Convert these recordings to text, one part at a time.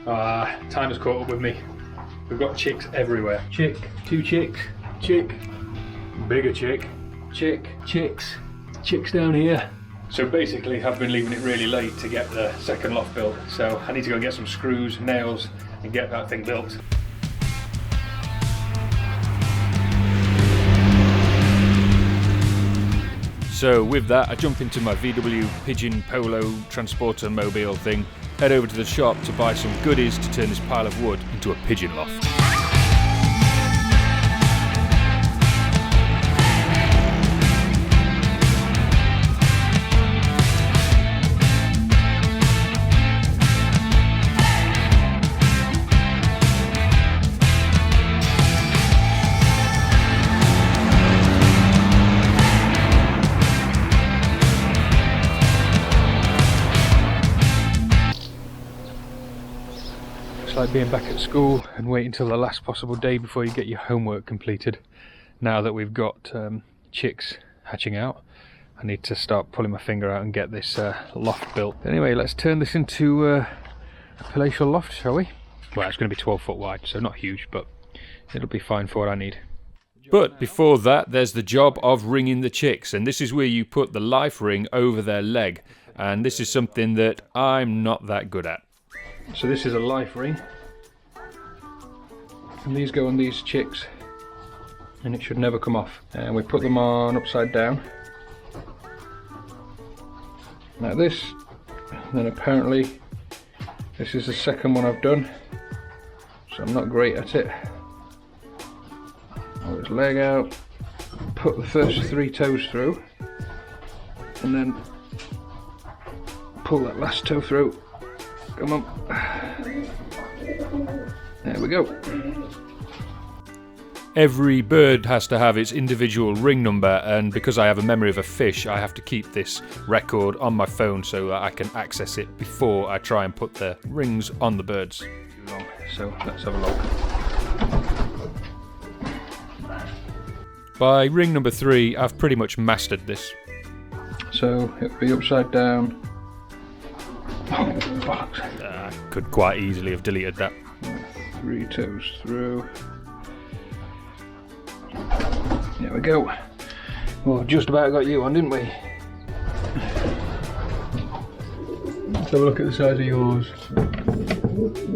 Time has caught up with me. We've got chicks everywhere. Chick, 2 chicks, chick, bigger chick, chick, chicks, chicks down here. So basically I've been leaving it really late to get the second loft built, so I need to go and get some screws, nails and get that thing built. So with that, I jump into my VW Pigeon Polo transporter mobile thing, head over to the shop to buy some goodies to turn this pile of wood into a pigeon loft. Like being back at school and waiting until the last possible day before you get your homework completed. Now that we've got chicks hatching out, I need to start pulling my finger out and get this loft built. Anyway, let's turn this into a palatial loft, shall we? Well, it's going to be 12 foot wide, so not huge, but it'll be fine for what I need. But before that, there's the job of ringing the chicks, and this is where you put the life ring over their leg, and this is something that I'm not that good at. So this is a life ring, and these go on these chicks, and it should never come off. And we put them on upside down, like this. And then apparently this is the second one I've done, so I'm not great at it. Pull his leg out, put the first 3 toes through, and then pull that last toe through. Come on. There we go. Every bird has to have its individual ring number, and because I have a memory of a fish, I have to keep this record on my phone so that I can access it before I try and put the rings on the birds. So let's have a look. By ring number 3, I've pretty much mastered this. So it'll be upside down. Oh, bollocks. I could quite easily have deleted that. 3 toes through. There we go. Well, just about got you on, didn't we? Let's have a look at the size of yours.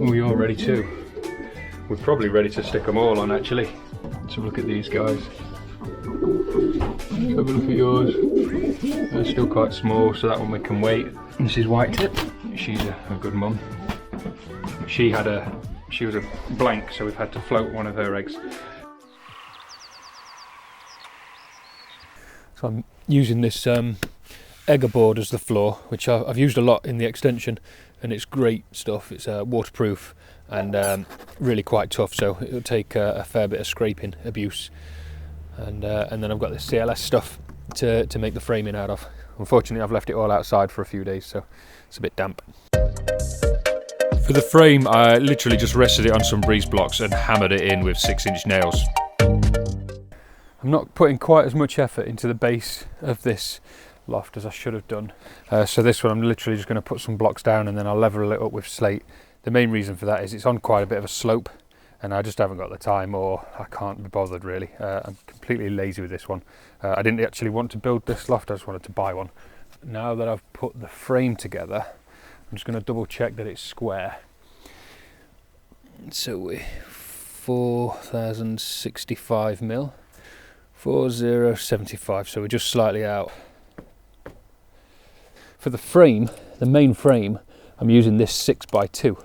Oh, you're ready too. We're probably ready to stick them all on, actually. Let's have a look at these guys. Let's have a look at yours. They're still quite small, so that one we can wait. This is White Tip. She's a good mum. She was a blank, so we've had to float one of her eggs. So I'm using this egger board as the floor, which I've used a lot in the extension, and it's great stuff. It's waterproof and really quite tough, so it'll take a fair bit of scraping abuse. And then I've got this CLS stuff to make the framing out of. Unfortunately, I've left it all outside for a few days, so it's a bit damp. For the frame, I literally just rested it on some breeze blocks and hammered it in with 6-inch nails. I'm not putting quite as much effort into the base of this loft as I should have done. So this one I'm literally just going to put some blocks down and then I'll level it up with slate. The main reason for that is it's on quite a bit of a slope and I just haven't got the time, or I can't be bothered really. I'm completely lazy with this one. I didn't actually want to build this loft, I just wanted to buy one. Now that I've put the frame together, I'm just going to double check that it's square. So we're 4065mm. 4075, so we're just slightly out. For the frame, the main frame, I'm using this 6x2,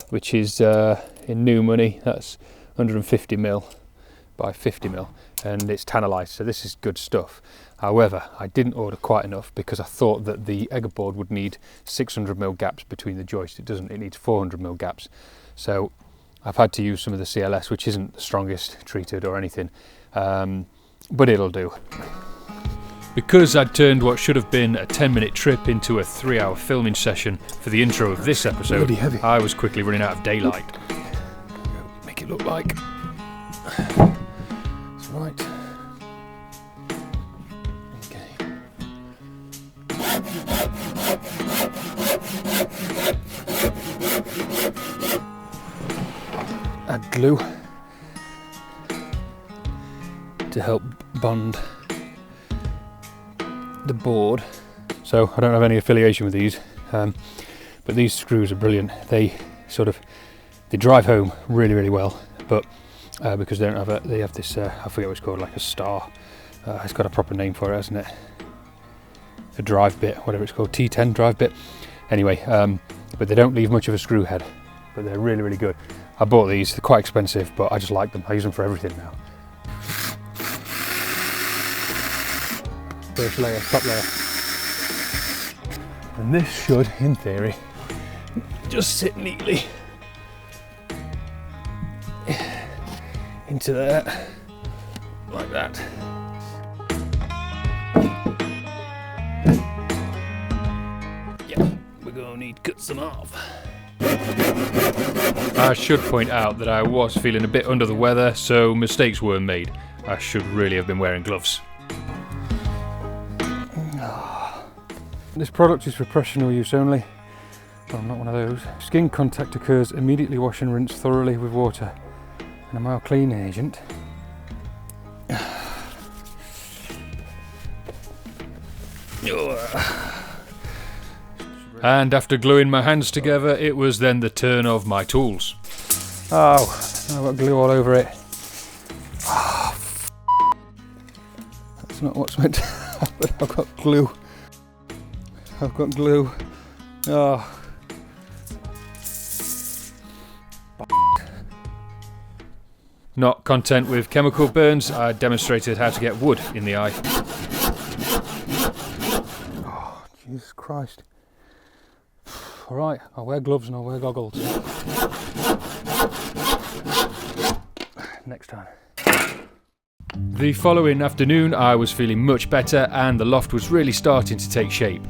which is in new money, that's 150mm by 50mm, and it's tannalized, so this is good stuff. However, I didn't order quite enough because I thought that the egger board would need 600mm gaps between the joists. It doesn't, it needs 400mm gaps. So I've had to use some of the CLS, which isn't the strongest treated or anything. But it'll do. Because I'd turned what should have been a 10-minute trip into a 3-hour filming session for the intro of this episode, I was quickly running out of daylight. Make it look like. That's right. Okay. add glue to help bond the board. So I don't have any affiliation with these, but these screws are brilliant. They drive home really, really well, but because they don't have they have this, I forget what it's called, like a star. It's got a proper name for it, hasn't it? A drive bit, whatever it's called, T10 drive bit. Anyway, but they don't leave much of a screw head, but they're really, really good. I bought these, they're quite expensive, but I just like them. I use them for everything now. First layer, top layer. And this should, in theory, just sit neatly into there, like that. Yeah, we're gonna need to cut some off. I should point out that I was feeling a bit under the weather, so mistakes were made. I should really have been wearing gloves. This product is for professional use only. Well, I'm not one of those. Skin contact occurs, immediately wash and rinse thoroughly with water and a mild cleaning agent. And after gluing my hands together, it was then the turn of my tools. Oh, I've got glue all over it. Oh, that's not what's meant to happen. I've got glue. I've got glue. Oh. Not content with chemical burns, I demonstrated how to get wood in the eye. Oh, Jesus Christ. Alright, I'll wear gloves and I'll wear goggles. Next time. The following afternoon I was feeling much better and the loft was really starting to take shape.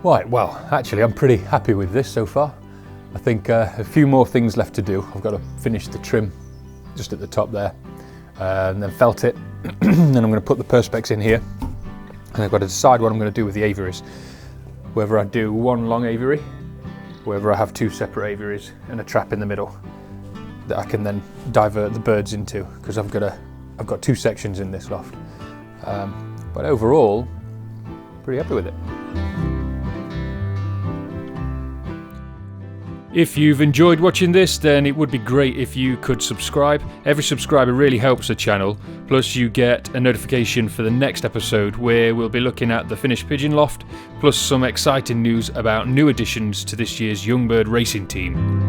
Right, well, actually I'm pretty happy with this so far. I think a few more things left to do. I've got to finish the trim just at the top there, and then felt it. Then I'm going to put the perspex in here, and I've got to decide what I'm going to do with the aviaries. Whether I do one long aviary, whether I have two separate aviaries and a trap in the middle that I can then divert the birds into, because I've got two sections in this loft. But overall, pretty happy with it. If you've enjoyed watching this, then it would be great if you could subscribe. Every subscriber really helps the channel. Plus you get a notification for the next episode where we'll be looking at the finished Pigeon Loft, plus some exciting news about new additions to this year's Young Bird racing team.